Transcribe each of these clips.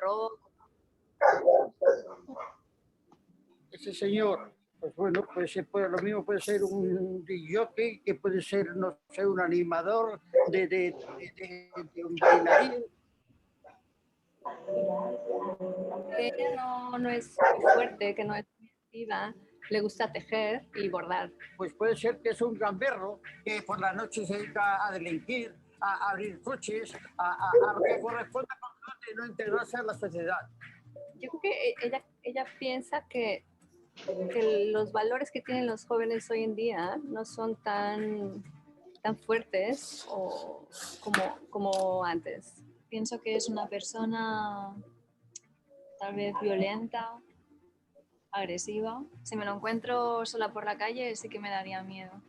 rock. Ese señor, pues bueno, lo mismo puede ser un jockey, que puede ser, no sé, un animador de un bailarín. Que ella no es muy fuerte, que no es muy activa, le gusta tejer y bordar. Pues puede ser que es un gamberro que por la noche se dedica a delinquir, a abrir coches, a lo que corresponde a no integrarse a la sociedad. Yo creo que ella piensa que los valores que tienen los jóvenes hoy en día no son tan fuertes como antes. Pienso que es una persona tal vez violenta, agresiva. Si me lo encuentro sola por la calle, sí que me daría miedo.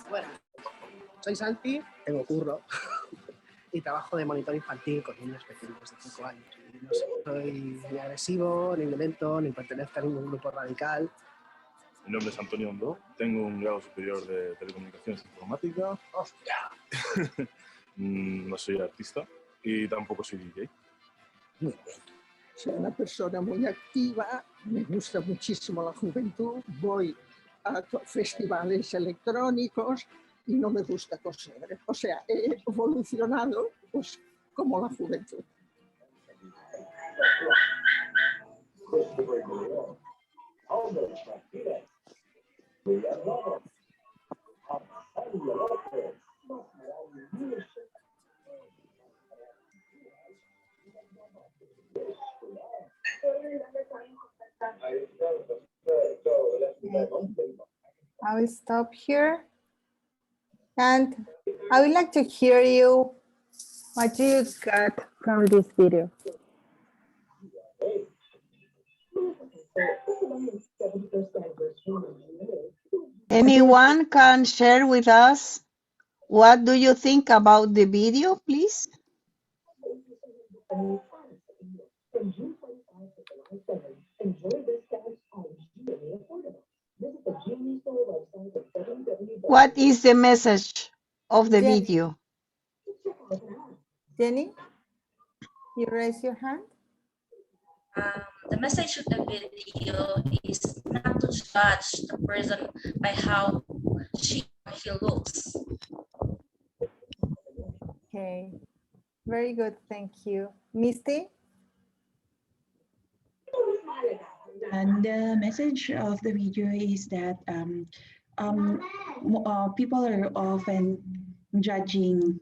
Bueno, soy Santi, tengo curro y trabajo de monitor infantil con niños pequeños de 5 años. Y no soy ni agresivo, ni violento, ni pertenezco a ningún grupo radical. Mi nombre es Antonio Hondo, tengo un grado superior de Telecomunicaciones e Informática. ¡Hostia! No soy artista y tampoco soy DJ. Muy bien. Soy una persona muy activa, me gusta muchísimo la juventud, voy a festivales electrónicos y no me gusta coser. O sea, he evolucionado pues, como la juventud. I will stop here. And I would like to hear you, what you got from this video. Anyone can share with us what do you think about the video, please? What is the message of the Jenny. video? Jenny, you raise your hand. The message of the video is not to judge the person by how she or he looks. Okay, very good, thank you. Misty? And the message of the video is that people are often judging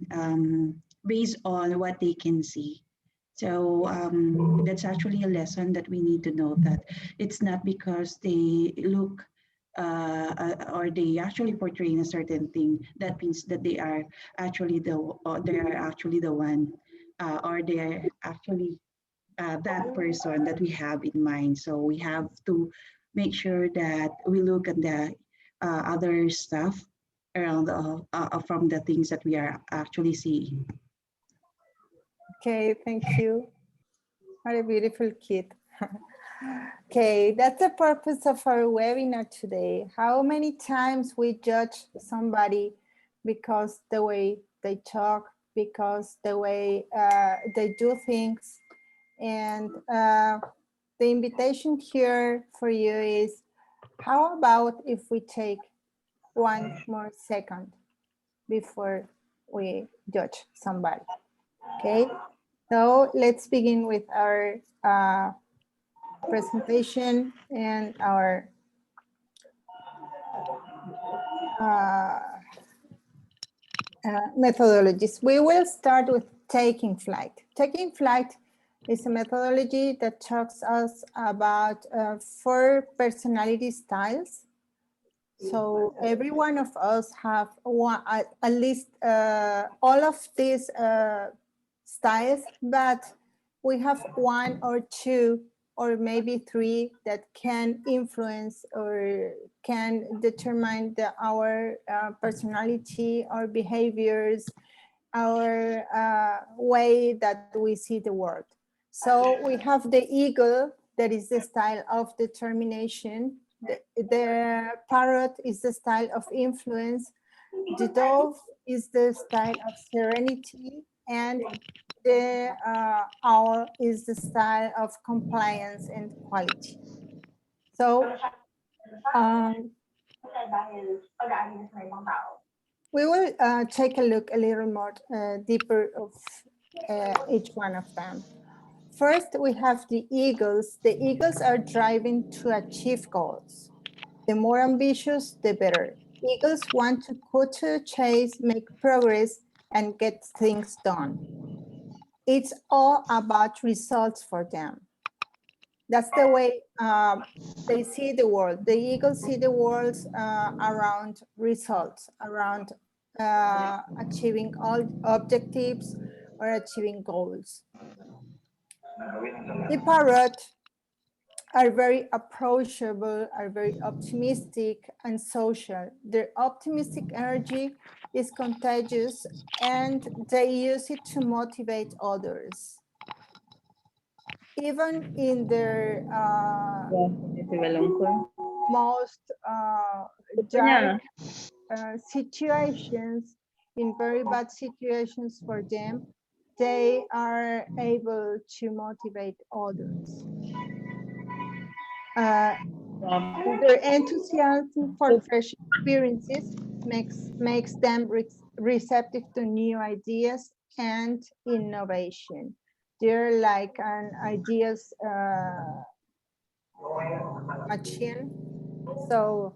based on what they can see. So that's actually a lesson that we need to know, that it's not because they look or they actually portray a certain thing that means that they are actually the one or they are actually that person that we have in mind. So we have to make sure that we look at the other stuff around from the things that we are actually seeing. Okay, thank you. What a beautiful kid. Okay, that's the purpose of our webinar today. How many times we judge somebody because the way they talk, because the way they do things. And the invitation here for you is, how about if we take one more second before we judge somebody? Okay, so let's begin with our presentation and our methodologies. We will start with taking flight. Taking flight is a methodology that talks us about 4 personality styles. So every one of us have one, at least all of these styles, but we have 1 or 2 or maybe 3 that can influence or can determine our personality, our behaviors, our way that we see the world. So we have the eagle, that is the style of determination. The parrot is the style of influence. The dove is the style of serenity, and the owl is the style of compliance and quality. So we will take a look a little more deeper of each one of them. First, we have the eagles. The eagles are driving to achieve goals. The more ambitious, the better. Eagles want to cut to the chase, make progress, and get things done. It's all about results for them. That's the way they see the world. The eagles see the world around results, around achieving all objectives or achieving goals. The parrot are very approachable, are very optimistic and social. Their optimistic energy is contagious and they use it to motivate others. Even in their most dark situations, in very bad situations for them, they are able to motivate others. Their enthusiasm for fresh experiences makes them receptive to new ideas and innovation. They're like an ideas machine. So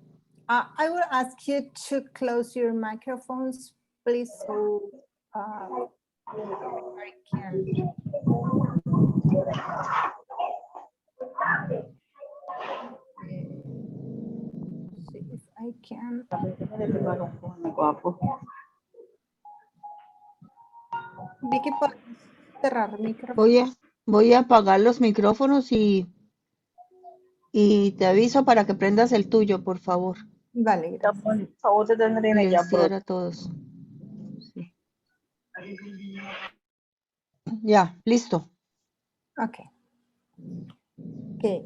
I will ask you to close your microphones, please, so I can. See if I can. Vicky, ¿puedes cerrar el micrófono? Voy a apagar los micrófonos y te aviso para que prendas el tuyo, por favor. Vale, gracias. Silenciar a todos. Sí. Ya, listo. Okay. Okay.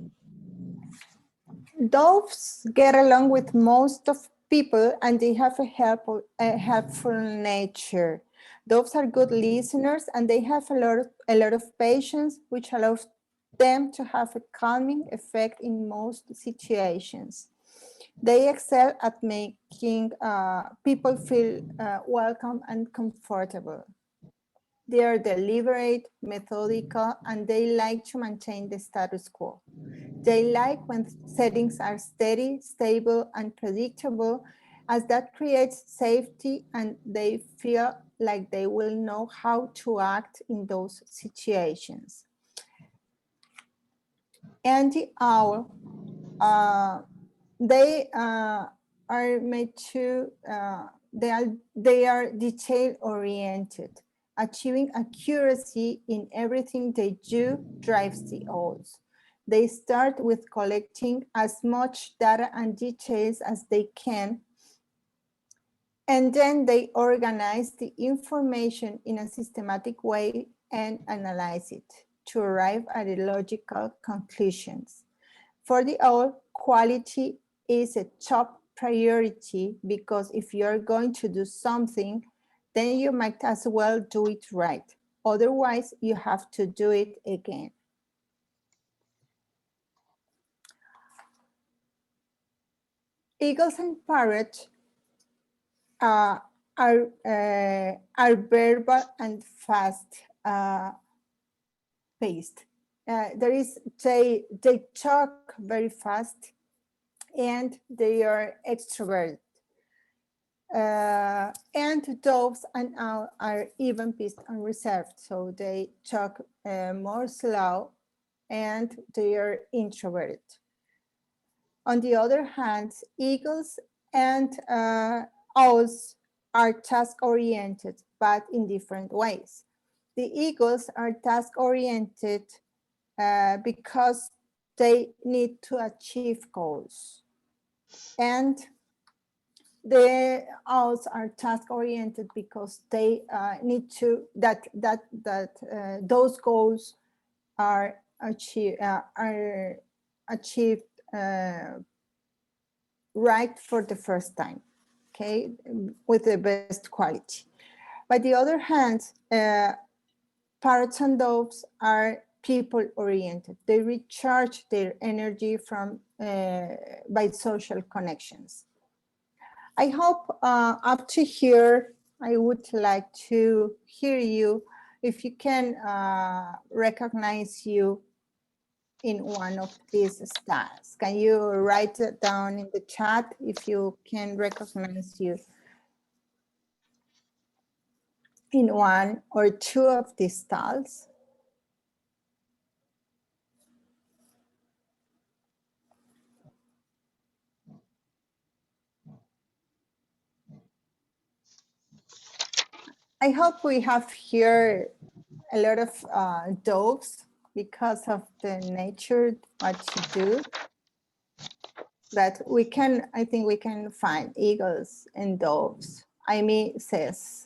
Doves get along with most of people and they have a helpful nature. Doves are good listeners and they have a lot of patience, which allows them to have a calming effect in most situations. They excel at making people feel welcome and comfortable. They are deliberate, methodical, and they like to maintain the status quo. They like when settings are steady, stable, and predictable, as that creates safety and they feel like they will know how to act in those situations. And the owl, they are made to, they are detail oriented. Achieving accuracy in everything they do drives the owls. They start with collecting as much data and details as they can, and then they organize the information in a systematic way and analyze it to arrive at logical conclusions. For the owl, quality is a top priority because if you're going to do something, then you might as well do it right. Otherwise, you have to do it again. Eagles and parrots are verbal and fast paced. They talk very fast and they are extrovert. And And doves and owls are even paced and reserved, so they talk more slow and they are introverted. On the other hand, eagles and owls are task-oriented, but in different ways. The eagles are task-oriented because they need to achieve goals. And the owls are task-oriented because they need to, those goals are achieved right for the first time, okay, with the best quality. By the other hand, parrots and doves are people-oriented. They recharge their energy from by social connections. I hope up to here, I would like to hear you if you can recognize you in one of these styles. Can you write it down in the chat if you can recognize you in one or two of these styles? I hope we have here a lot of doves because of the nature, what you do. But we can, I think we can find eagles and doves. Amy says,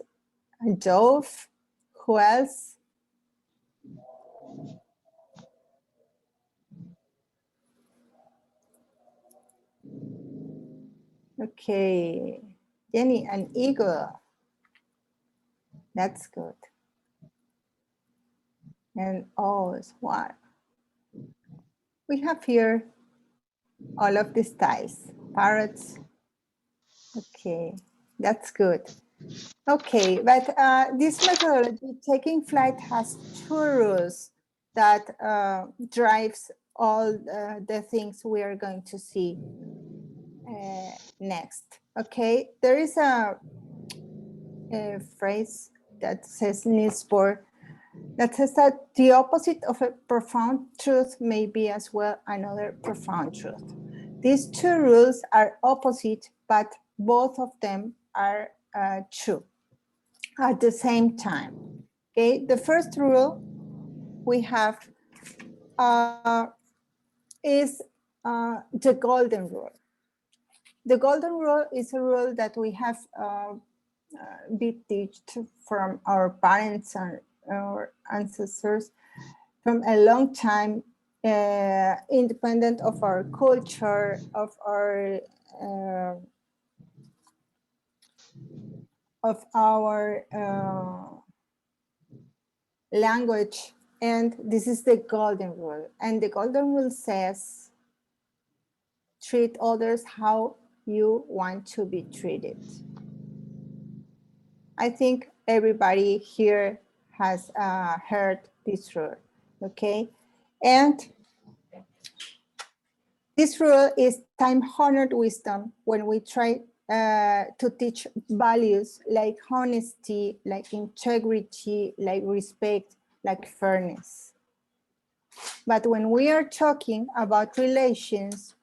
a dove, who else? Okay, Jenny, an eagle. That's good. And oh, what? We have here all of the styles, parrots. Okay, that's good. Okay, but this methodology, taking flight, has two rules that drives all the things we are going to see next. Okay, there is a phrase that says Nisbor that says that the opposite of a profound truth may be as well another profound truth. These two rules are opposite, but both of them are true at the same time. Okay, the first rule we have is the golden rule. The golden rule is a rule that we have been taught from our parents and our ancestors from a long time, independent of our culture, of our language, and this is the golden rule. And the golden rule says, treat others how you want to be treated. I think everybody here has heard this rule, okay? And this rule is time-honored wisdom when we try to teach values like honesty, like integrity, like respect, like fairness. But when we are talking about relations,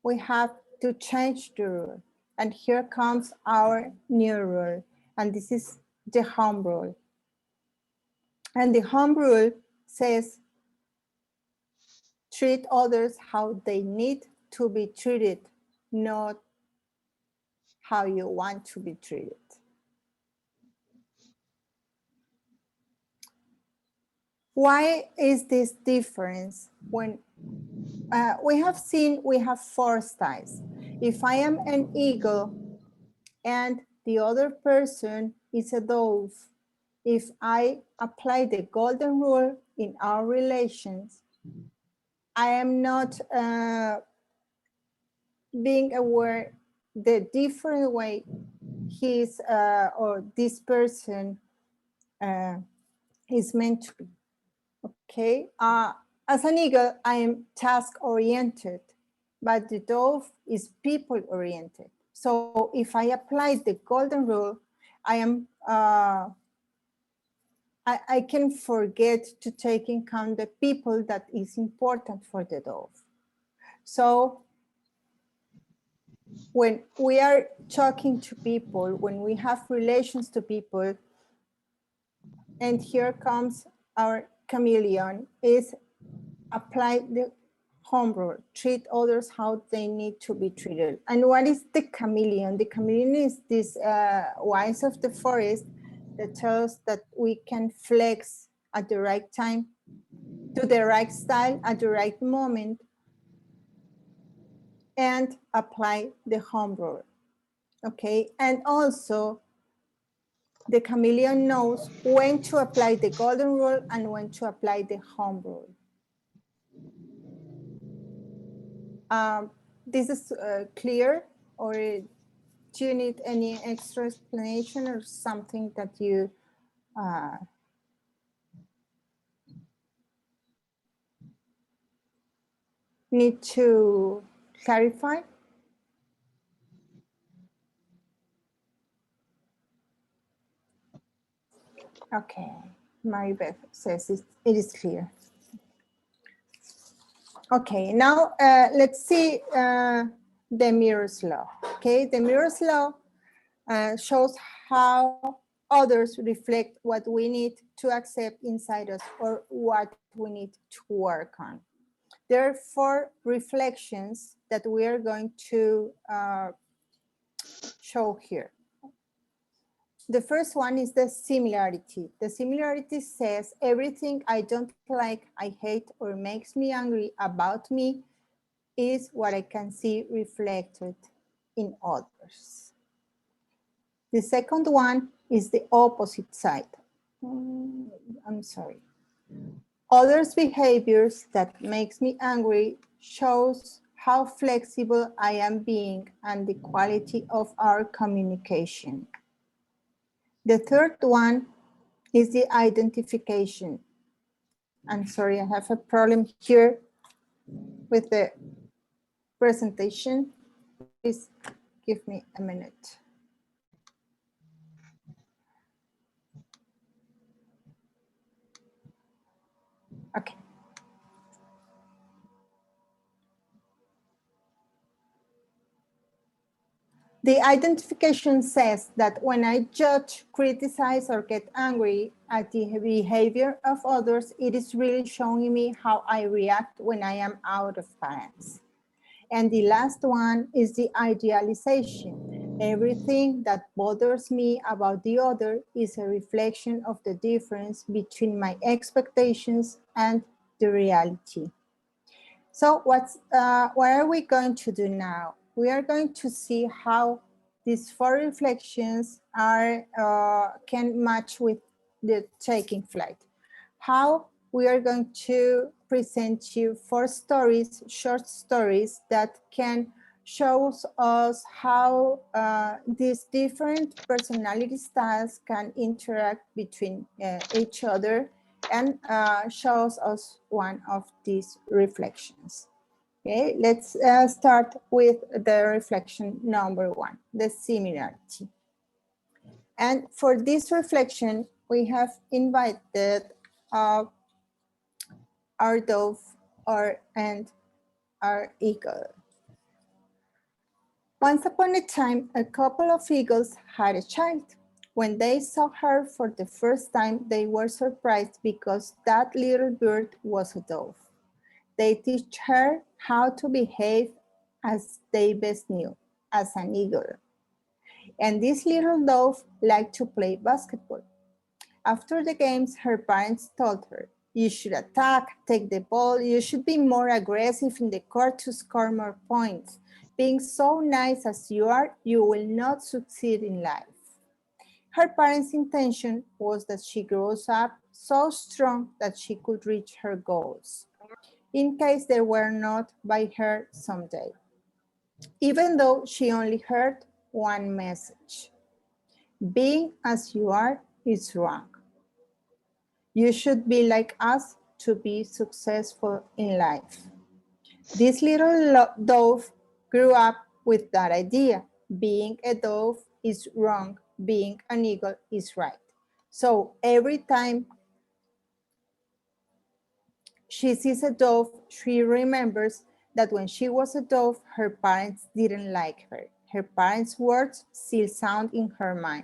we have to change the rule. And here comes our new rule. And this is the home rule. And the home rule says, treat others how they need to be treated, not how you want to be treated. Why is this difference? When we have four styles. If I am an eagle and the other person is a dove, if I apply the golden rule in our relations, I am not being aware the different way he's or this person is meant to be. Okay, as an eagle, I am task-oriented, but the dove is people-oriented. So if I apply the golden rule, I can forget to take in account the people that is important for the dove. So when we are talking to people, when we have relations to people, and here comes our chameleon, is apply the home rule, treat others how they need to be treated. And what is the chameleon? The chameleon is this wise of the forest that tells that we can flex at the right time, do the right style at the right moment, and apply the home rule. Okay, and also the chameleon knows when to apply the golden rule and when to apply the home rule. This is clear, or do you need any extra explanation or something that you need to clarify? Okay, Maribeth says it is clear. Okay, now let's see the mirror's law. Okay, the mirror's law shows how others reflect what we need to accept inside us or what we need to work on. There are 4 reflections that we are going to show here. The first one is the similarity. The similarity says everything I don't like, I hate, or makes me angry about me is what I can see reflected in others. The second one is the opposite side. I'm sorry. Others' behaviors that makes me angry shows how flexible I am being and the quality of our communication. The third one is the identification. I'm sorry, I have a problem here with the presentation. Please give me a minute. Okay. The identification says that when I judge, criticize, or get angry at the behavior of others, it is really showing me how I react when I am out of balance. And the last one is the idealization. Everything that bothers me about the other is a reflection of the difference between my expectations and the reality. So what are we going to do now? We are going to see how these 4 reflections are can match with the taking flight. How we are going to present you 4 stories, short stories that can show us how these different personality styles can interact between each other, and shows us one of these reflections. Okay, let's start with the reflection number 1, the similarity. And for this reflection, we have invited our dove and our eagle. Once upon a time, a couple of eagles had a child. When they saw her for the first time, they were surprised because that little bird was a dove. They teach her how to behave as they best knew, as an eagle. And this little dove liked to play basketball. After the games, her parents told her, "You should attack, take the ball, you should be more aggressive in the court to score more points. Being so nice as you are, you will not succeed in life." Her parents' intention was that she grows up so strong that she could reach her goals, in case they were not by her someday. Even though she only heard one message: being as you are is wrong. You should be like us to be successful in life. This little dove grew up with that idea. Being a dove is wrong being an eagle is right. So every time she sees a dove, she remembers that when she was a dove, her parents didn't like her. Her parents' words still sound in her mind,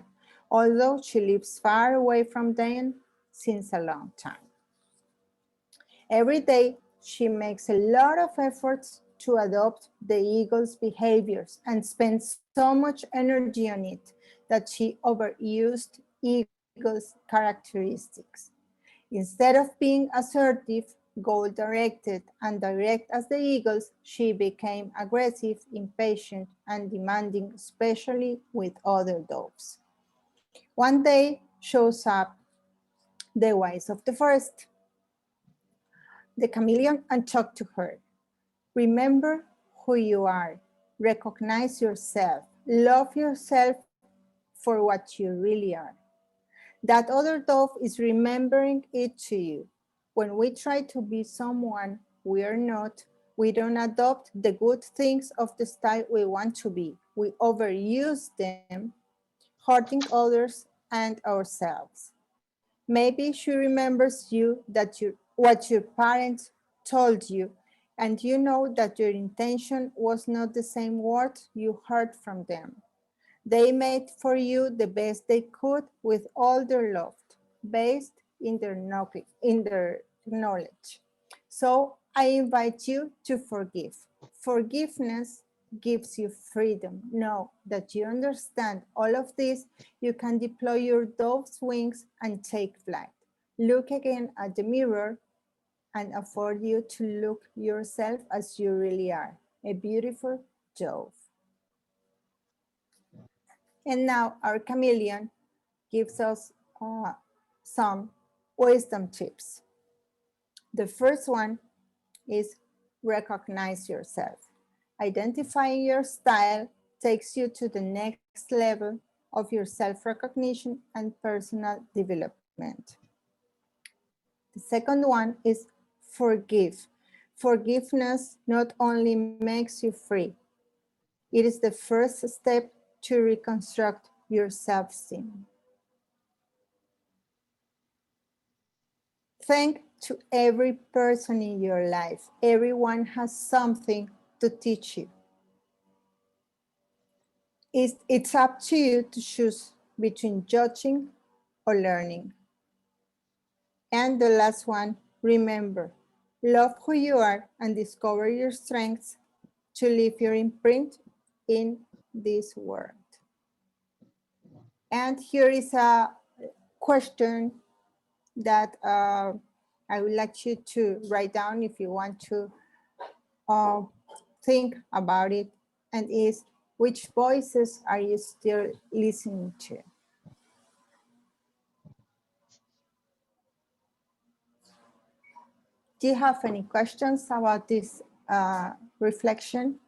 although she lives far away from them since a long time. Every day, she makes a lot of efforts to adopt the eagle's behaviors and spends so much energy on it that she overused eagle's characteristics. Instead of being assertive, goal-directed, and direct as the eagles, she became aggressive, impatient, and demanding, especially with other doves. One day shows up the wise of the forest, the chameleon, and talked to her. Remember who you are. Recognize yourself. Love yourself for what you really are. That other dove is remembering it to you. When we try to be someone we are not, we don't adopt the good things of the style we want to be. We overuse them, hurting others and ourselves. Maybe she remembers you that what your parents told you, and you know that your intention was not the same word you heard from them. They made for you the best they could with all their love, based in their knowledge. So I invite you to forgive. Forgiveness gives you freedom. Know that you understand all of this. You can deploy your dove's wings and take flight. Look again at the mirror and afford you to look yourself as you really are, a beautiful dove. And now our chameleon gives us some wisdom tips. The first one is recognize yourself. Identifying your style takes you to the next level of your self-recognition and personal development. The second one is forgive. Forgiveness not only makes you free, it is the first step to reconstruct your self-esteem. Thank to every person in your life. Everyone has something to teach you. It's up to you to choose between judging or learning. And the last one, remember, love who you are and discover your strengths to leave your imprint in this world. And here is a question that I would like you to write down if you want to think about it, and is, which voices are you still listening to? Do you have any questions about this reflection?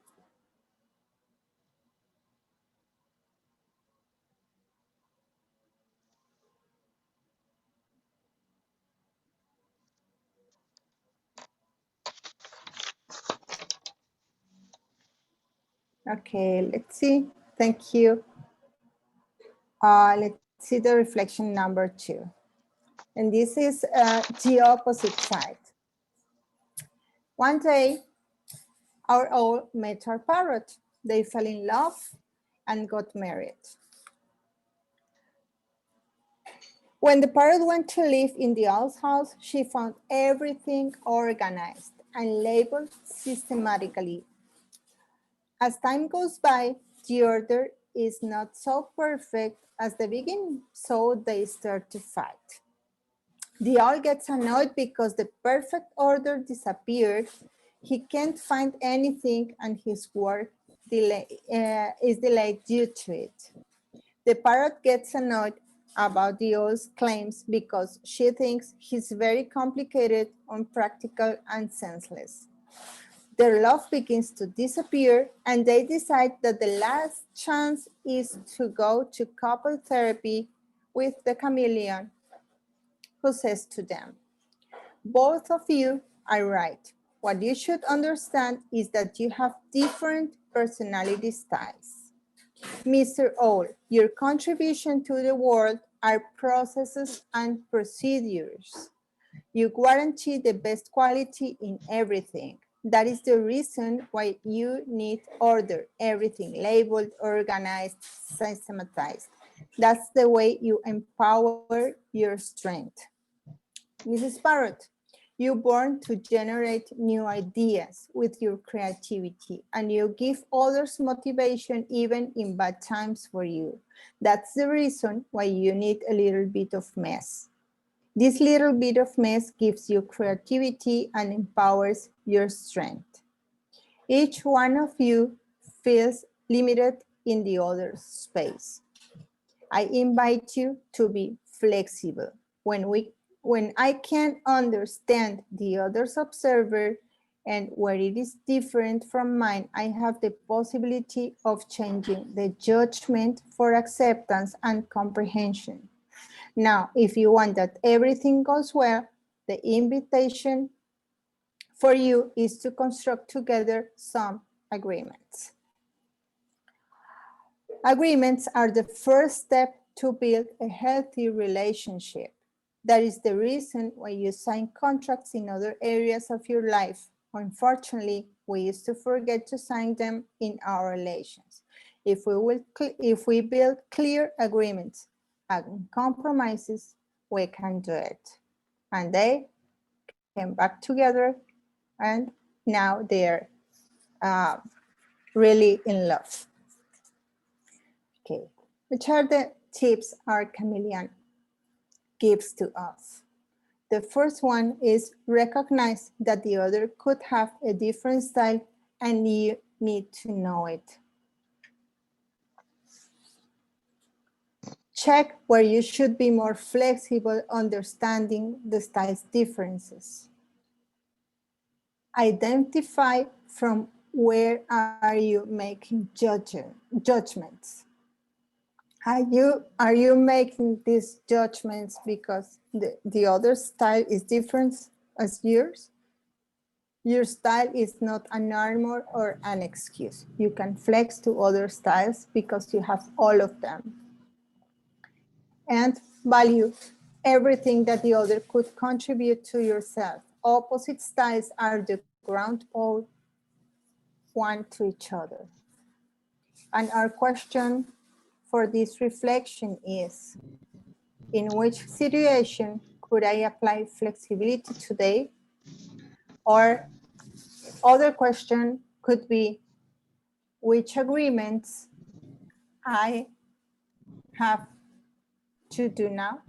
Okay, let's see. Thank you. Let's see the reflection number 2. And this is the opposite side. One day, our owl met our parrot. They fell in love and got married. When the parrot went to live in the owl's house, she found everything organized and labeled systematically. As time goes by, the order is not so perfect as the beginning, so they start to fight. The owl gets annoyed because the perfect order disappeared. He can't find anything and his work is delayed due to it. The parrot gets annoyed about the owl's claims because she thinks he's very complicated, unpractical, and senseless. Their love begins to disappear, and they decide that the last chance is to go to couple therapy with the chameleon, who says to them, both of you are right. What you should understand is that you have different personality styles. Mr. All, your contribution to the world are processes and procedures. You guarantee the best quality in everything. That is the reason why you need order, everything labeled, organized, systematized. That's the way you empower your strength. Mrs. Parrott, you born to generate new ideas with your creativity, and you give others motivation even in bad times for you. That's the reason why you need a little bit of mess. This little bit of mess gives you creativity and empowers your strength. Each one of you feels limited in the other's space. I invite you to be flexible. When I can understand the other's observer and where it is different from mine, I have the possibility of changing the judgment for acceptance and comprehension. Now, if you want that everything goes well, the invitation for you is to construct together some agreements. Agreements are the first step to build a healthy relationship. That is the reason why you sign contracts in other areas of your life. Unfortunately, we used to forget to sign them in our relations. If we build clear agreements and compromises, we can do it. And they came back together, and now they're really in love. Okay, which are the tips our chameleon gives to us? The first one is recognize that the other could have a different style and you need to know it. Check where you should be more flexible, understanding the style's differences. Identify from where are you making judgments. Are you making these judgments because the other style is different as yours? Your style is not an armor or an excuse. You can flex to other styles because you have all of them. And value everything that the other could contribute to yourself. Opposite styles are the ground pole one to each other. And our question for this reflection is, in which situation could I apply flexibility today? Or other question could be, which agreements I have to do now?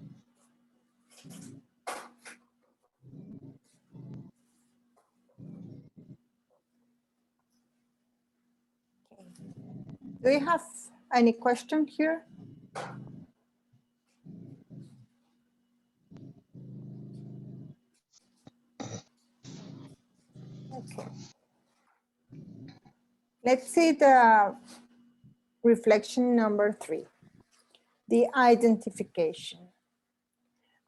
Okay. Do you have any question here? Okay. Let's see the reflection number 3, the identification.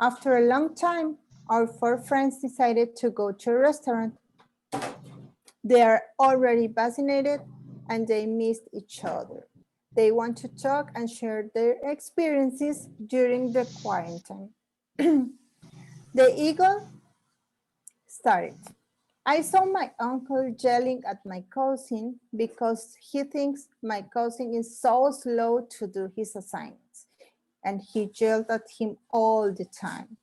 After a long time, our 4 friends decided to go to a restaurant. They are already vaccinated and they missed each other. They want to talk and share their experiences during the quarantine. The eagle started. I saw my uncle yelling at my cousin because he thinks my cousin is so slow to do his assignments, and he yelled at him all the time.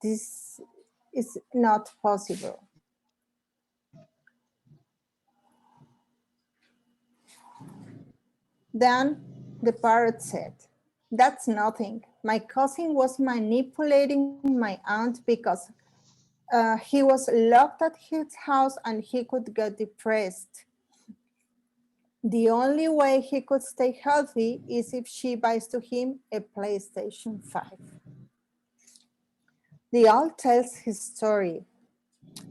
This is not possible. Then the parrot said, that's nothing. My cousin was manipulating my aunt because he was locked at his house and he could get depressed. The only way he could stay healthy is if she buys to him a PlayStation 5. The owl tells his story.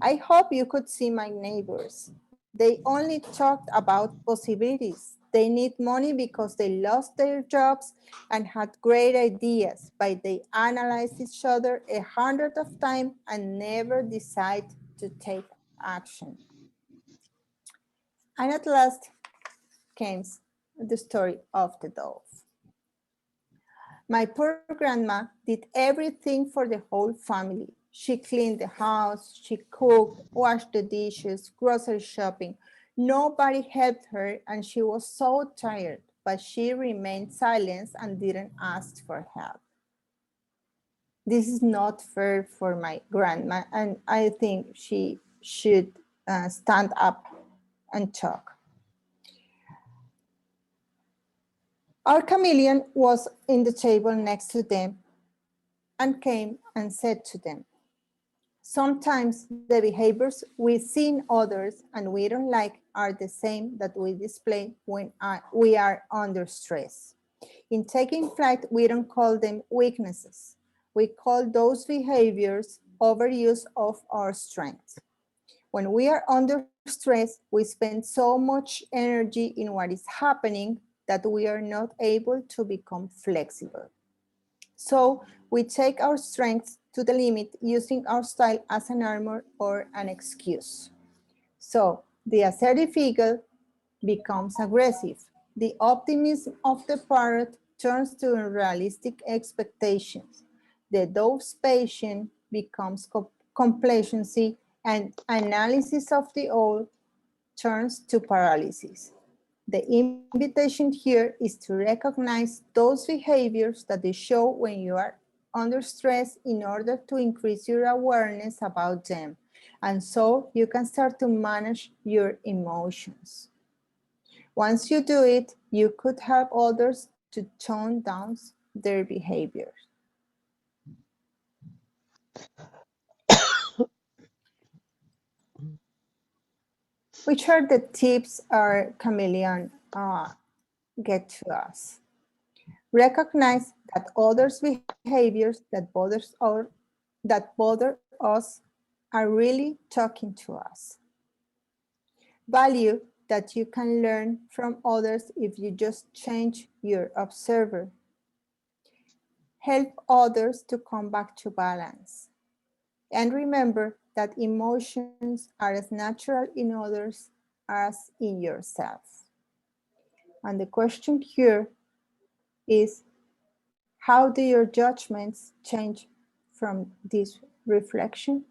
I hope you could see my neighbors. They only talked about possibilities. They need money because they lost their jobs and had great ideas, but they analyzed each other 100 of times and never decide to take action. And at last came the story of the dove. My poor grandma did everything for the whole family. She cleaned the house, she cooked, washed the dishes, grocery shopping. Nobody helped her and she was so tired, but she remained silent and didn't ask for help. This is not fair for my grandma, and I think she should stand up and talk. Our chameleon was in the table next to them and came and said to them, sometimes the behaviors we see in others and we don't like are the same that we display when we are under stress. In taking flight, we don't call them weaknesses. We call those behaviors overuse of our strength. When we are under stress, we spend so much energy in what is happening that we are not able to become flexible. So we take our strength to the limit using our style as an armor or an excuse. So the assertive eagle becomes aggressive. The optimism of the parrot turns to unrealistic expectations. The dove's patience becomes complacency, and analysis of the owl turns to paralysis. The invitation here is to recognize those behaviors that they show when you are under stress in order to increase your awareness about them. And so you can start to manage your emotions. Once you do it, you could help others to tone down their behavior. Which are the tips our chameleon get to us? Recognize that others' behaviors that bother us are really talking to us. Value that you can learn from others if you just change your observer. Help others to come back to balance. And remember that emotions are as natural in others as in yourself. And the question here is, how do your judgments change from this reflection?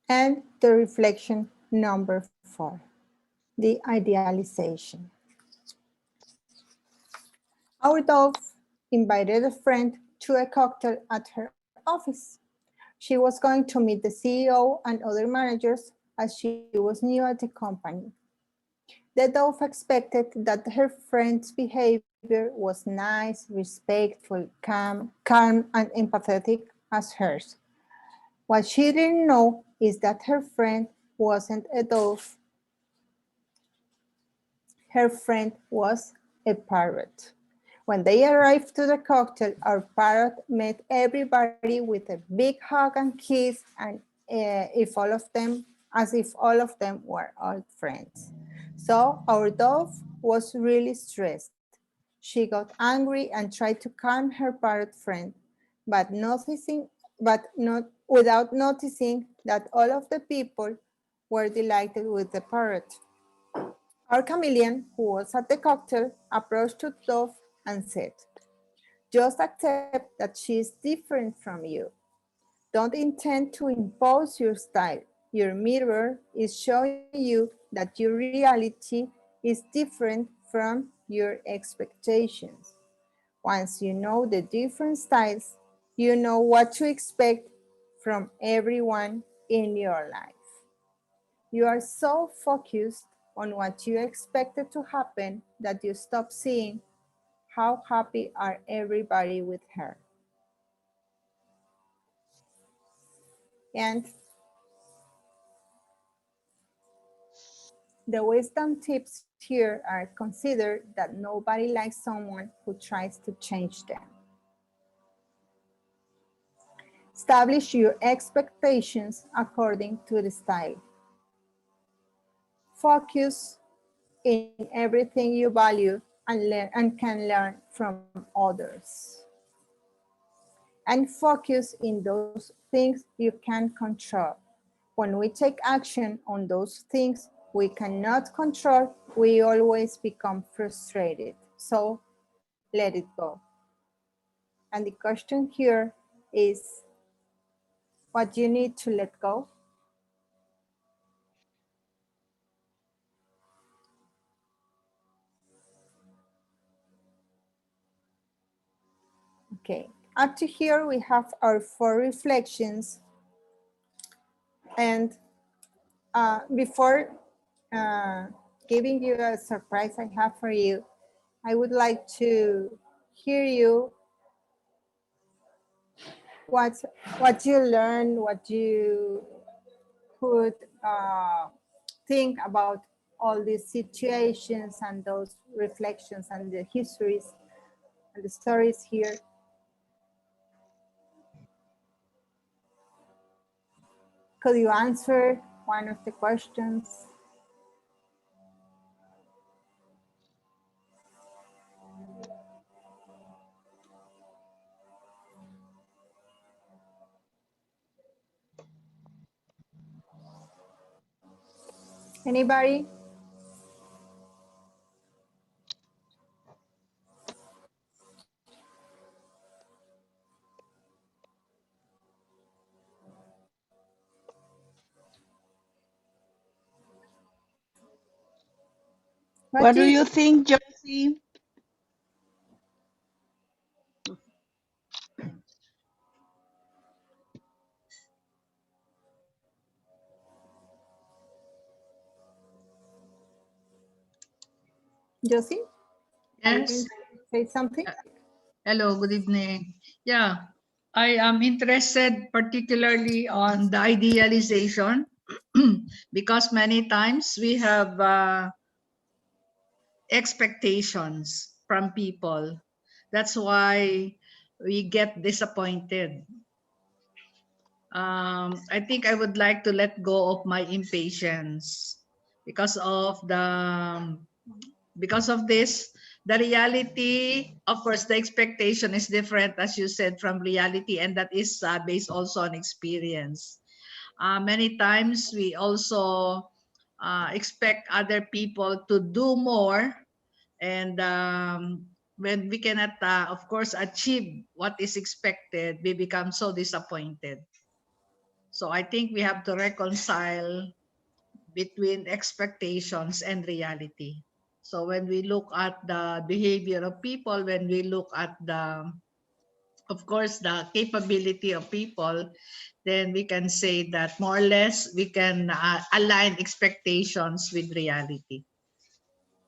And the reflection number 4, the idealization. Our dove invited a friend to a cocktail at her office. She was going to meet the CEO and other managers as she was new at the company. The dove expected that her friend's behavior was nice, respectful, calm, and empathetic as hers. What she didn't know is that her friend wasn't a dove. Her friend was a parrot. When they arrived to the cocktail, our parrot met everybody with a big hug and kiss, and as if all of them were old friends. So our dove was really stressed. She got angry and tried to calm her parrot friend, but not without noticing that all of the people were delighted with the parrot. Our chameleon, who was at the cocktail, approached the dove and said, just accept that she is different from you. Don't intend to impose your style. Your mirror is showing you that your reality is different from your expectations. Once you know the different styles, you know what to expect from everyone in your life. You are so focused on what you expected to happen that you stop seeing how happy are everybody with her. And the wisdom tips here are: consider that nobody likes someone who tries to change them. Establish your expectations according to the style. Focus in everything you value and can learn from others. And focus in those things you can control. When we take action on those things we cannot control, we always become frustrated. So let it go. And the question here is, what you need to let go? Okay, up to here we have our 4 reflections. And before giving you a surprise I have for you, I would like to hear you what you learned, what you could think about all these situations and those reflections and the histories and the stories here. Could you answer one of the questions? Anybody? What do you think, Josie? Josie? Are you going Yes. to say something? Hello, good evening. Yeah, I am interested particularly on the idealization because many times we have expectations from people. That's why we get disappointed. I think I would like to let go of my impatience because of this. The reality, of course, the expectation is different, as you said, from reality, and that is based also on experience. Many times we also expect other people to do more, and when we cannot, of course, achieve what is expected, we become so disappointed. So I think we have to reconcile between expectations and reality. So when we look at the behavior of people, when we look at of course, the capability of people, then we can say that more or less we can align expectations with reality.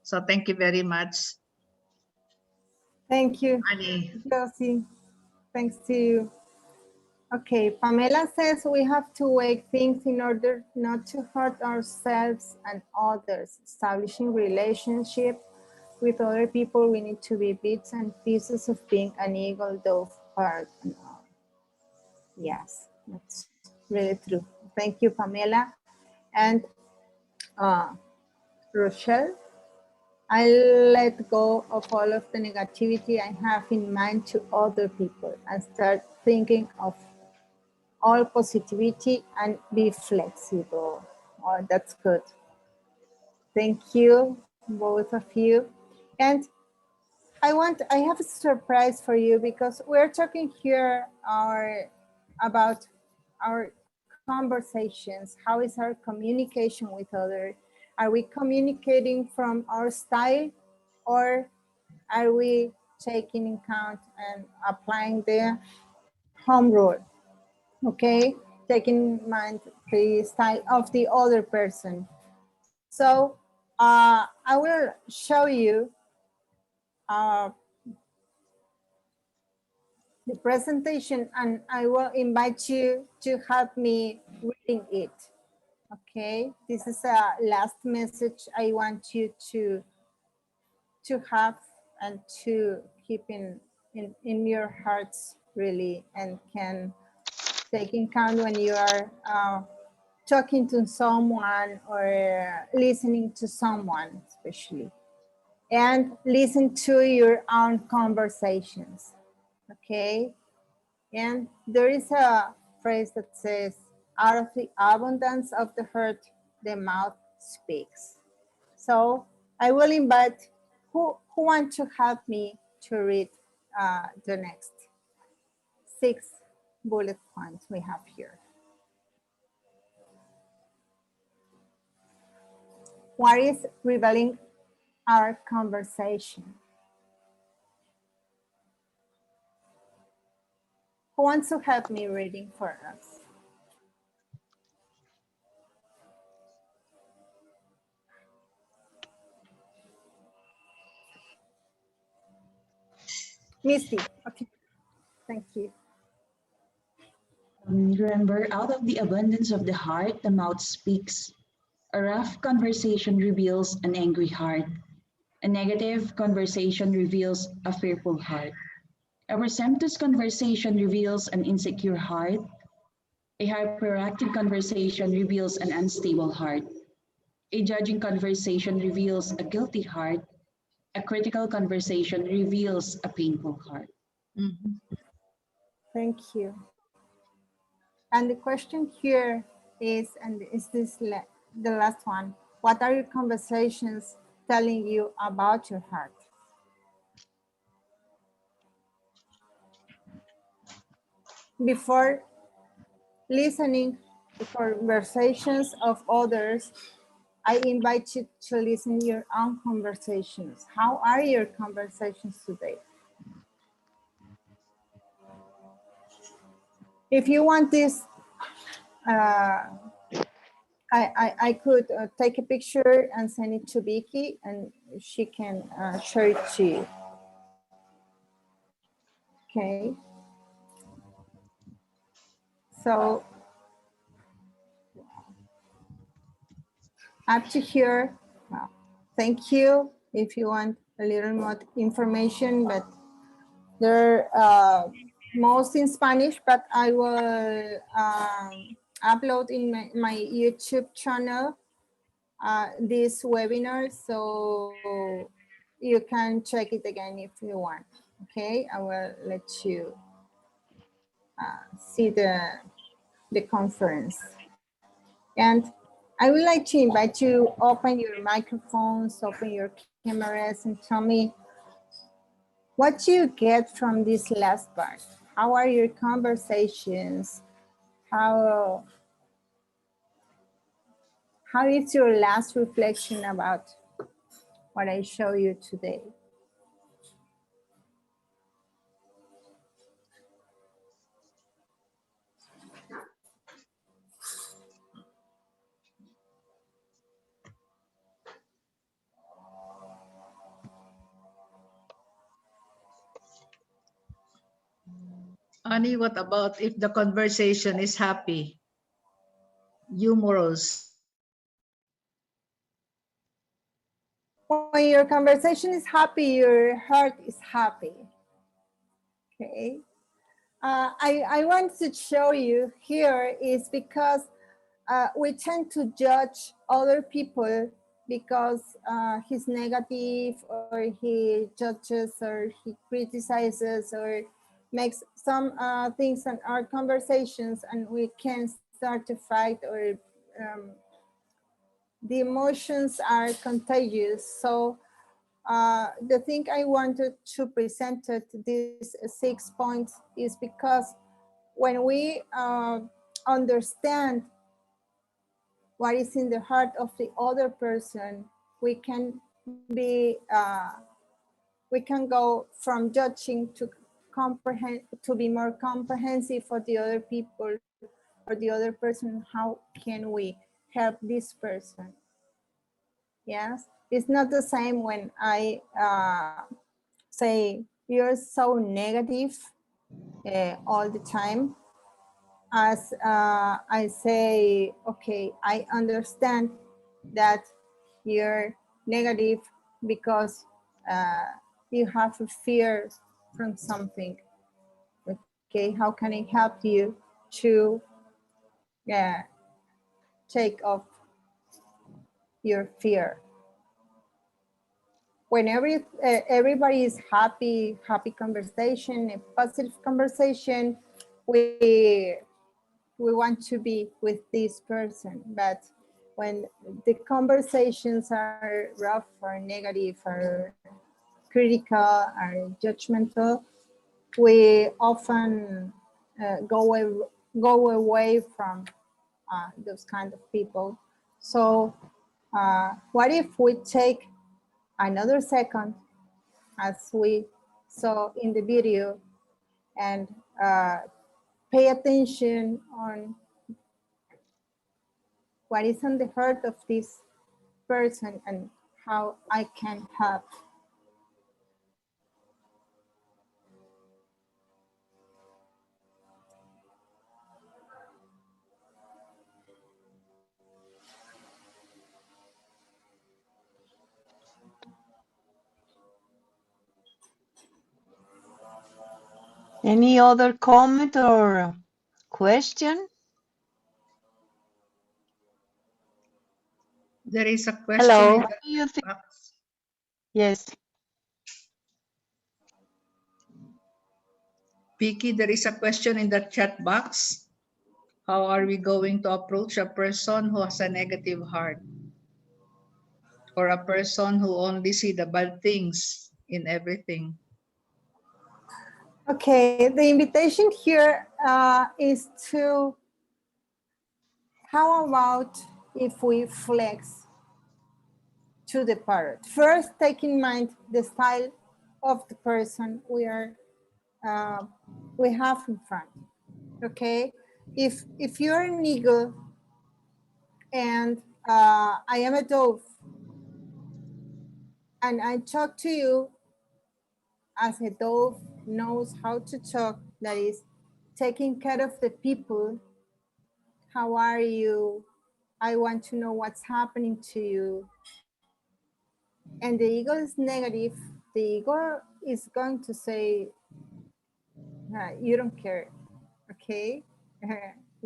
So thank you very much. Thank you, Annie. Josie. Thanks to you. Okay, Pamela says we have to weigh things in order not to hurt ourselves and others. Establishing relationship with other people, we need to be bits and pieces of being an eagle, dove, heart, and all. Yes, that's really true. Thank you, Pamela. And Rochelle, I'll let go of all of the negativity I have in mind to other people and start thinking of all positivity and be flexible. Oh, that's good. Thank you, both of you. And I have a surprise for you because we're talking here about our conversations. How is our communication with others? Are we communicating from our style, or are we taking in count and applying the home rule? Okay, taking in mind the style of the other person. So I will show you the presentation, and I will invite you to help me reading it. Okay, this is a last message I want you to have and to keep in your hearts, really, and can take in count when you are talking to someone or listening to someone, especially. and listen to your own conversations, okay? And there is a phrase that says, out of the abundance of the heart, the mouth speaks. So I will invite who wants to help me to read the next 6 bullet points we have here. What is revealing our conversation? Who wants to help me reading for us? Misty, okay, thank you. Remember, out of the abundance of the heart, the mouth speaks. A rough conversation reveals an angry heart. A negative conversation reveals a fearful heart. A presumptuous conversation reveals an insecure heart. A hyperactive conversation reveals an unstable heart. A judging conversation reveals a guilty heart. A critical conversation reveals a painful heart. Mhm. Thank you. And the question here is, and is this the last one? What are your conversations telling you about your heart? Before listening to conversations of others, I invite you to listen to your own conversations. How are your conversations today? If you want this, I could take a picture and send it to Vicky, and she can share it to you. Okay. So up to here, well, thank you. If you want a little more information, but they're most in Spanish, but I will upload in my YouTube channel this webinar, so you can check it again if you want. Okay, I will let you see the conference. And I would like to invite you to open your microphones, open your cameras, and tell me what you get from this last part. How are your conversations? How is your last reflection about what I show you today? Annie, what about if the conversation is happy, humorous? When your conversation is happy, your heart is happy. Okay. I want to show you here is because we tend to judge other people because he's negative, or he judges, or he criticizes, or makes some things in our conversations, and we can start to fight, or the emotions are contagious. So the thing I wanted to present at these 6 points is because when we understand what is in the heart of the other person, we can be, we can go from judging to comprehend, to be more comprehensive for the other people or the other person. How can we help this person? Yes, it's not the same when I say you're so negative all the time, as I say, okay, I understand that you're negative because you have a fear from something. Okay, how can I help you to take off your fear? when everybody is happy conversation, a positive conversation, we want to be with this person. But when the conversations are rough or negative or critical or judgmental, we often go away from those kind of people. So what if we take another second, as we saw in the video, and pay attention on what is on the heart of this person and how I can help. Any other comment or question? There is a question Hello. in What do you the think? box. Yes. Vicky, there is a question in the chat box. How are we going to approach a person who has a negative heart? Or a person who only see the bad things in everything? Okay, the invitation here is to, how about if we flex to the parrot? First, take in mind the style of the person we have in front. Okay, if you're an eagle and I am a dove, and I talk to you as a dove knows how to talk, that is taking care of the people. How are you? I want to know what's happening to you. And the eagle is negative. The eagle is going to say, you don't care, okay?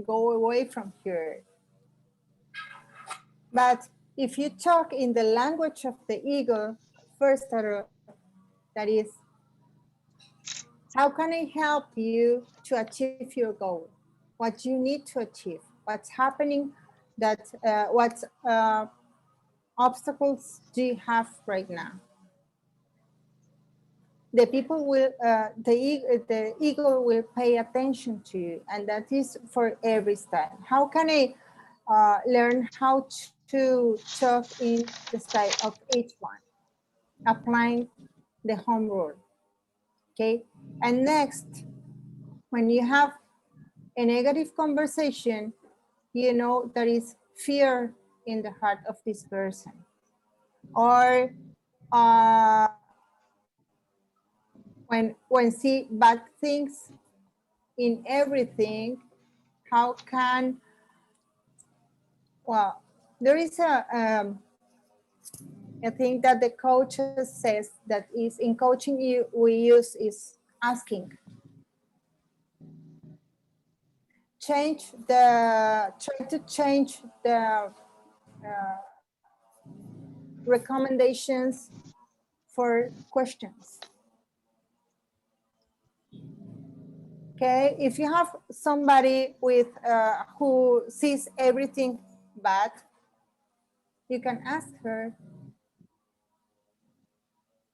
Go away from here. But if you talk in the language of the eagle, first, that is, how can I help you to achieve your goal? What you need to achieve? What's happening? What obstacles do you have right now? The people will, the eagle will pay attention to you, and that is for every style. How can I learn how to talk in the style of each one? Applying the home rule, okay? And next, when you have a negative conversation, you know there is fear in the heart of this person. Or when see bad things in everything, how can, well, there is a thing that the coaches says that is in coaching we use is asking. Try to change the recommendations for questions. Okay, if you have somebody with who sees everything bad, you can ask her,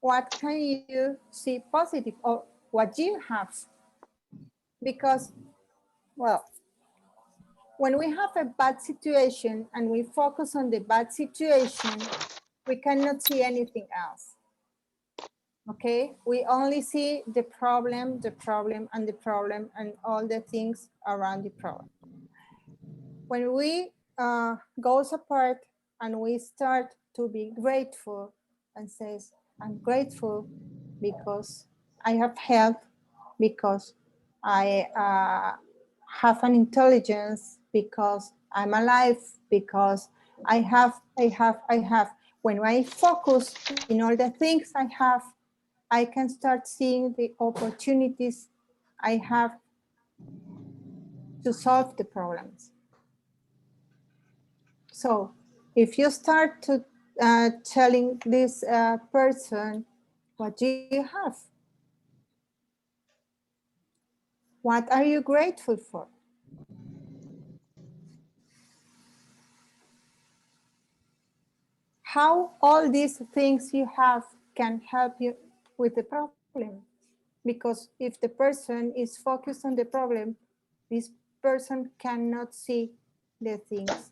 what can you see positive, or what do you have? Because, well, when we have a bad situation and we focus on the bad situation, we cannot see anything else. Okay, we only see the problem, and the problem, and all the things around the problem. When we goes apart and we start to be grateful and says, I'm grateful because I have health, because I have an intelligence, because I'm alive, because I have. When I focus in all the things I have, I can start seeing the opportunities I have to solve the problems. So if you start to telling this person, what do you have? What are you grateful for? How all these things you have can help you with the problem. Because if the person is focused on the problem, this person cannot see the things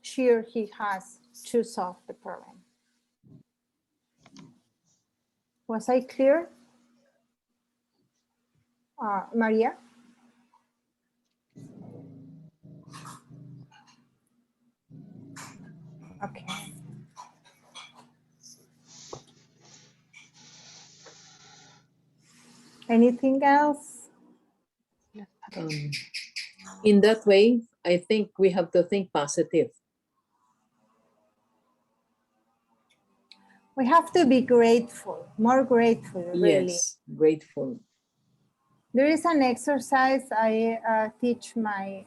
she or he has to solve the problem. Was I clear? Maria? Okay. Anything else? Um, in that way, I think we have to think positive. We have to be grateful, more grateful, really. Yes, grateful. There is an exercise I teach my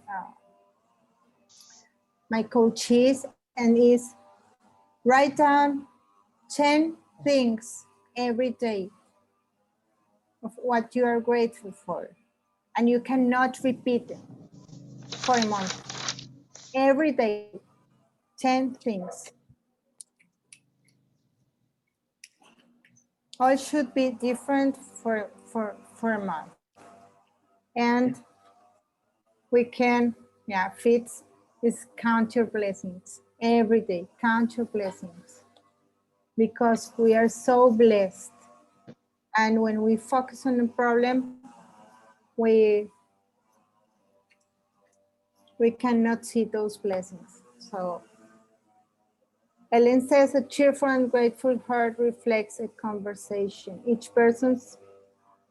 coaches, and is write down 10 things every day of what you are grateful for, and you cannot repeat them for a month. Every day, 10 things. All should be different for a month. And we can, fit is count your blessings every day. Count your blessings, because we are so blessed. And when we focus on the problem, we cannot see those blessings. So Ellen says a cheerful and grateful heart reflects a conversation. Each person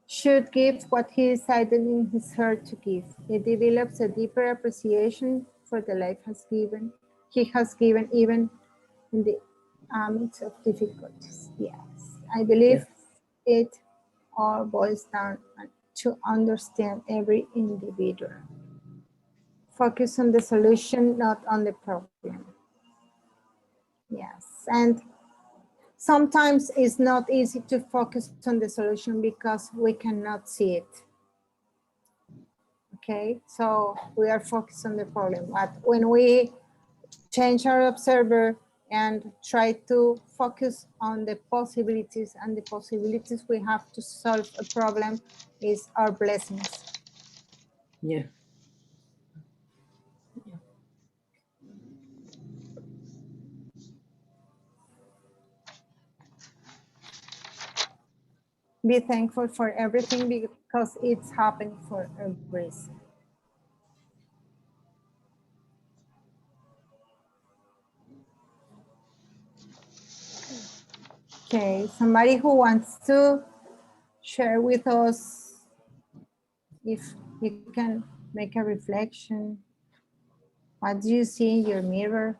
should give what he decided in his heart to give. It develops a deeper appreciation for the life he has given, even in the midst of difficulties. Yes, I believe it all boils down to understand every individual. Focus on the solution, not on the problem. Yes, and sometimes it's not easy to focus on the solution because we cannot see it. Okay, so we are focused on the problem. But when we change our observer and try to focus on the possibilities, and the possibilities we have to solve a problem is our blessings. Yeah. Be thankful for everything because it's happening for a reason. Okay, somebody who wants to share with us, if you can make a reflection. What do you see in your mirror?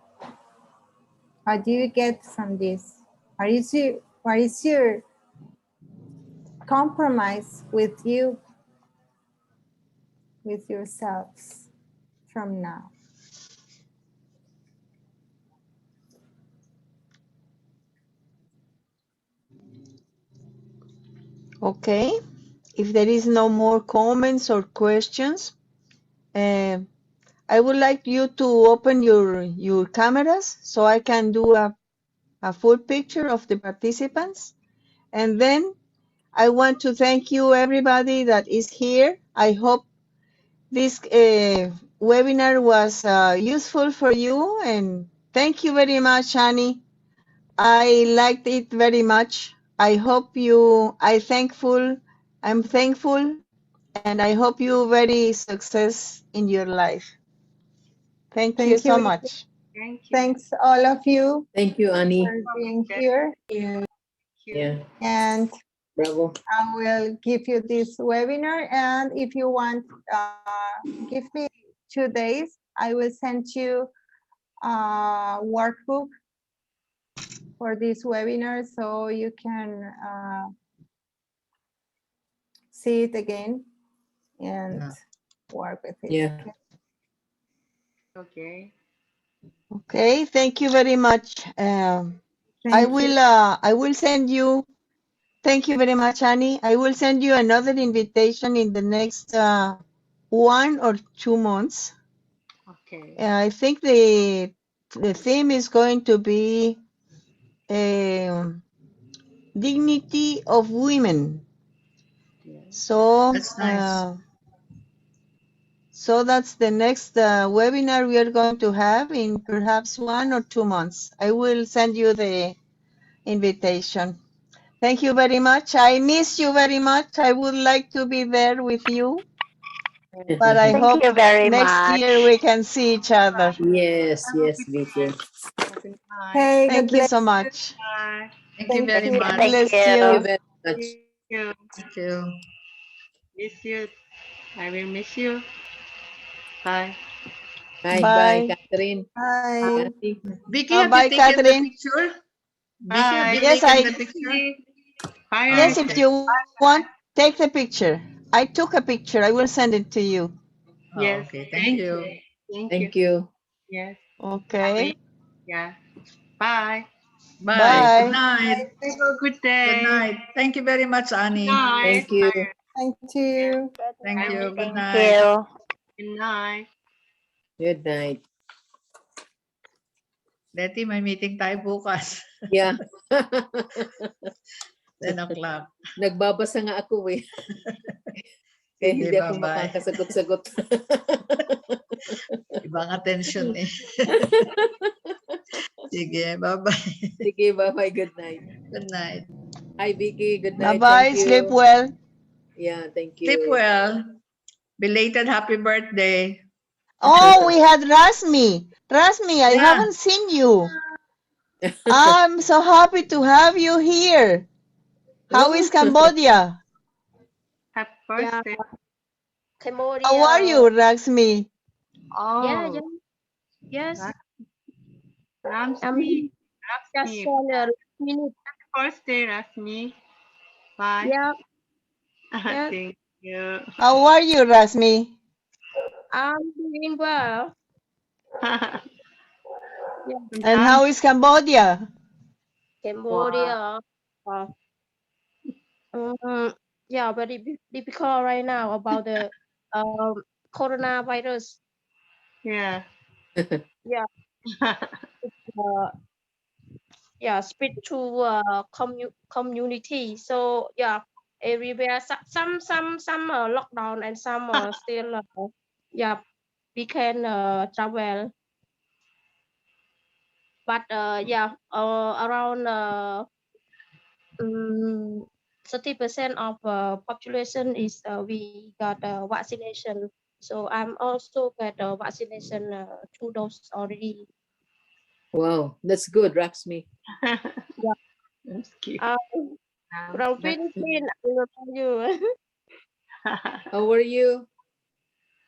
What do you get from this? What is your compromise with you, with yourselves from now? Okay. If there is no more comments or questions, I would like you to open your cameras so I can do a full picture of the participants. And then I want to thank you, everybody that is here. I hope this webinar was useful for you. And thank you very much, Annie. I liked it very much. I'm thankful, and I hope you very success in your life. Thank you so much. Thank you. Thanks all of you. Thank you, Annie. For being here. Yeah. And bravo. I will give you this webinar, and if you want, give me 2 days. I will send you a workbook for this webinar so you can see it again and work with it. Yeah. Okay. Okay, thank you very much. I will send you. Thank you very much, Annie. I will send you another invitation in the next 1 or 2 months. Okay. I think the theme is going to be dignity of women. So That's nice. so that's the next webinar we are going to have in perhaps 1 or 2 months. I will send you the invitation. Thank you very much. I miss you very much. I would like to be there with you, but I Thank hope you very next much. year we can see each other. Yes, yes, Vicky. Good night. Hey, God Thank you bless. so much. Bye. Thank you Thank very you. God much. bless Thank you you. very much. Thank you. Thank you. Miss you. I will miss you. Bye. Bye, bye, Bye. Catherine. Bye. Kathy. Vicky, have you Bye, taken the Catherine. picture? Vicky, have Bye. you Yes, taken I the picture? Bye, Oh, yes, Eric. if okay. you want, take the picture. I took a picture. I will send it to you. Oh, Yes. okay. Thank Thank you. you. Thank you. Thank you. Yes. I Okay. will. Yeah. Bye. Bye. Good Bye. night. Have a good Good day. night. Thank you very much, Good Annie. night. Thank you. Thank Yeah. you. Thank I you. miss Good you. Thank night. you. Good night. Good night. Letty, may meeting tayo bukas. Yeah. 10 o'clock. Nagbabasa nga ako eh. Kaya Sige, hindi ako bye-bye. makakasagot-sagot. Ibang attention eh. Sige, bye-bye. Sige, bye-bye. Good night. Good night. Hi, Vicky. Good Bye night. bye. Thank Sleep you. well. Yeah, thank Sleep you. well. Belated happy birthday. Oh, we had Rasmi. Rasmi, I Yeah. haven't seen you. I'm so happy to have you here. How is Cambodia? Happy Yeah, birthday. Cambodia. How are you, Rasmi? Yeah, Oh, yes. Ramsmi. Just Ramsmi. for a minute. Happy birthday, Rasmi. Bye. Yeah, yes. Thank you. How are you, Rasmi? I'm doing well. Yeah, And how is Cambodia? Cambodia. Uh, yeah, very difficult right now about the um, coronavirus. Yeah. Yeah, spread to community. So yeah, everywhere some lockdown and some still yeah we can travel. But around 30% of population is we got vaccination. So I'm also got vaccination 2 doses already. Wow, that's good, Raxmi. Yeah. That's cute. From Philippines, I will tell you. How are you?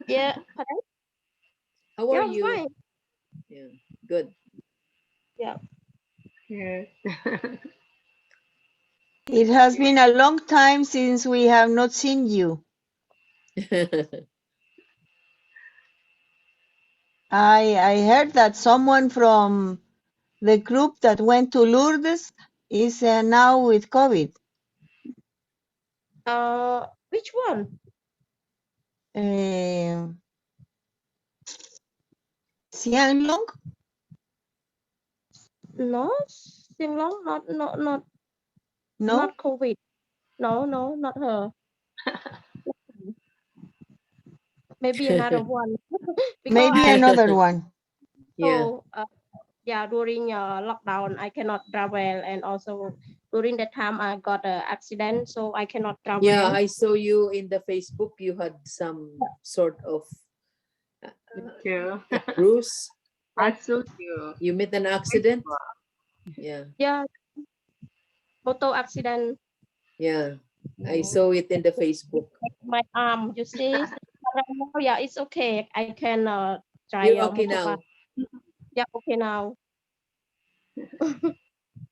Yeah, pardon? How are Yeah, I'm you? fine. Yeah, good. Yeah. Yes. It has been a long time since we have not seen you. I heard that someone from the group that went to Lourdes is now with COVID. Which one? Xianglong? No, Singlong, not No? COVID. No, not her. Maybe another one. Because Maybe another one. Yeah. so during lockdown I cannot travel, and also during that time I got an accident, so I cannot travel. Yeah, I saw you in the Facebook. You had some sort of bruise. I saw you. You met an accident? Yeah. Yeah, auto accident. Yeah, I saw it in the Facebook. My arm, you see. Right now, yeah, it's okay. I can try You're okay motorbike. now. Yeah, okay now.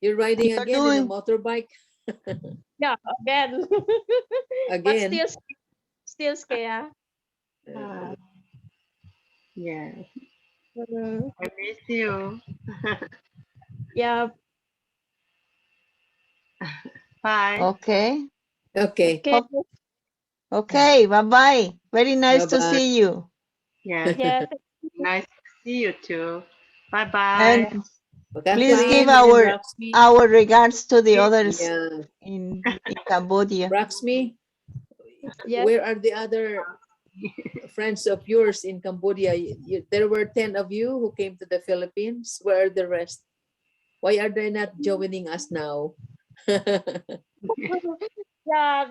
You're riding You're again in a doing motorbike? Yeah, again. But Again? still scared. Yes. I miss you. Yeah. Bye. Okay. Okay. Okay. Okay. Bye-bye. Very nice to Bye-bye. see you. Yes. Yeah. Nice to see you too. Bye bye. And please give Catherine and Roxy. our regards to the others Yeah. in Cambodia. Roxy, Yes. where are the other friends of yours in Cambodia? There were 10 of you who came to the Philippines. Where are the rest? Why are they not joining us now? Yeah,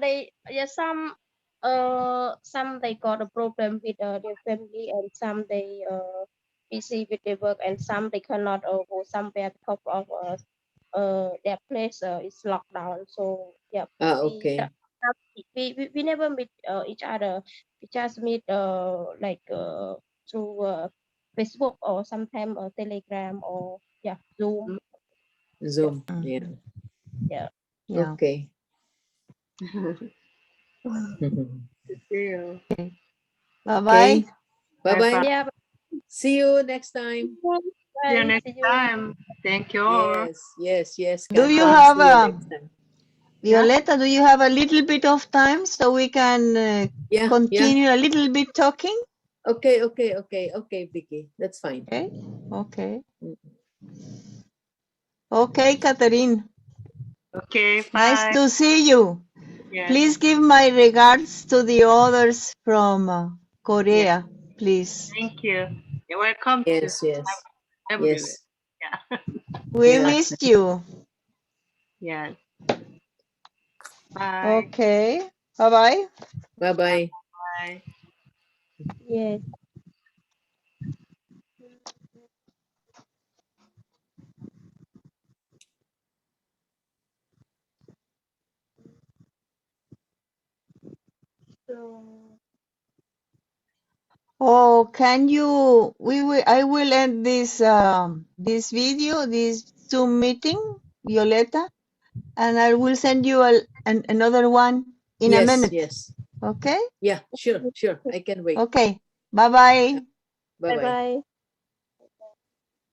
some they got a problem with their family, and some they busy with their work, and some they cannot go somewhere because of their place is locked down. So yeah, Okay. we never meet each other. We just meet through Facebook or sometimes Telegram or Zoom. Zoom. Yeah. Yeah. Yeah. Okay. See you. Bye-bye. Okay. Bye-bye. Yeah. See you next time. See you next time. Thank you all. Yes, Do you Catherine. have See you next time. Violeta, do you have a little bit of time so we can Yeah. continue a little bit talking? Okay, Vicky. That's fine. Okay. Okay, Catherine. Okay, Nice bye. to see you. Yes. Please give my regards to the others from Korea, please. Thank you. You're welcome to Yes. everywhere. Yes. Yeah. We Yeah. missed you. Yes. Bye. Okay. Bye-bye. Bye-bye. Bye. Yes. So Oh, can you? I will end this video, this Zoom meeting, Violeta, and I will send you another one in a minute. Yes. Okay? Yeah, sure. I can wait. Okay. Bye-bye. Bye-bye. bye.